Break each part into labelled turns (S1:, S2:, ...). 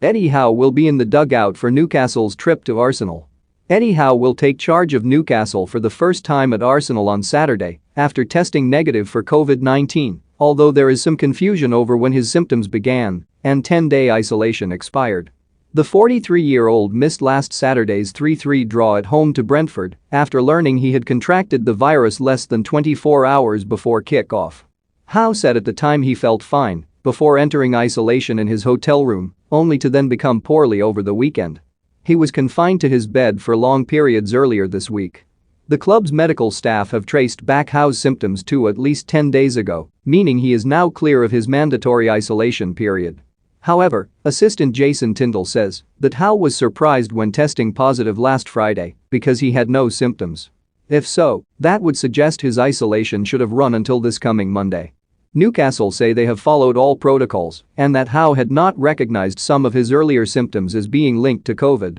S1: Eddie Howe will be in the dugout for Newcastle's trip to Arsenal. Eddie Howe will take charge of Newcastle for the first time at Arsenal on Saturday after testing negative for COVID-19, although there is some confusion over when his symptoms began and 10-day isolation expired. The 43-year-old missed last Saturday's 3-3 draw at home to Brentford after learning he had contracted the virus less than 24 hours before kick-off. Howe said at the time he felt fine before entering isolation in his hotel room, only to then become poorly over the weekend. He was confined to his bed for long periods earlier this week. The club's medical staff have traced back Howe's symptoms to at least 10 days ago, meaning he is now clear of his mandatory isolation period. However, assistant Jason Tyndall says that Howe was surprised when testing positive last Friday because he had no symptoms. If so, that would suggest his isolation should have run until this coming Monday. Newcastle say they have followed all protocols and that Howe had not recognized some of his earlier symptoms as being linked to COVID.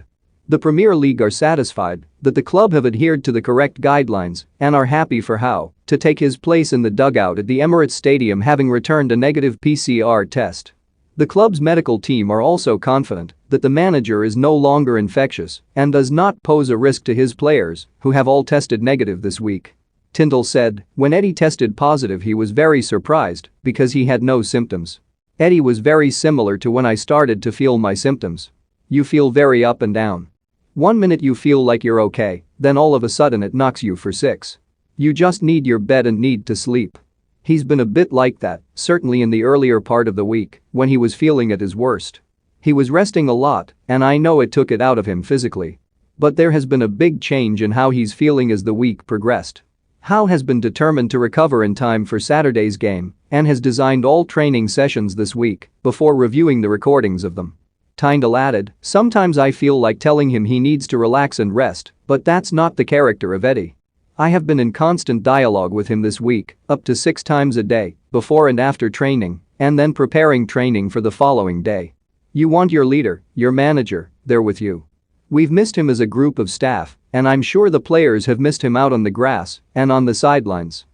S1: The Premier League are satisfied that the club have adhered to the correct guidelines and are happy for Howe to take his place in the dugout at the Emirates Stadium, having returned a negative PCR test. The club's medical team are also confident that the manager is no longer infectious and does not pose a risk to his players, who have all tested negative this week. Tyndall said, "When Eddie tested positive he was very surprised because he had no symptoms. Eddie was very similar to when I started to feel my symptoms. You feel very up and down. 1 minute you feel like you're okay, then all of a sudden it knocks you for six. You just need your bed and need to sleep." He's been a bit like that, certainly in the earlier part of the week, when he was feeling at his worst. He was resting a lot, and I know it took it out of him physically. But there has been a big change in how he's feeling as the week progressed. Howe has been determined to recover in time for Saturday's game and has designed all training sessions this week before reviewing the recordings of them. Tyndall added, "Sometimes I feel like telling him he needs to relax and rest, but that's not the character of Eddie. I have been in constant dialogue with him this week, up to 6 times a day, before and after training, and then preparing training for the following day. You want your leader, your manager, there with you. We've missed him as a group of staff, and I'm sure the players have missed him out on the grass and on the sidelines."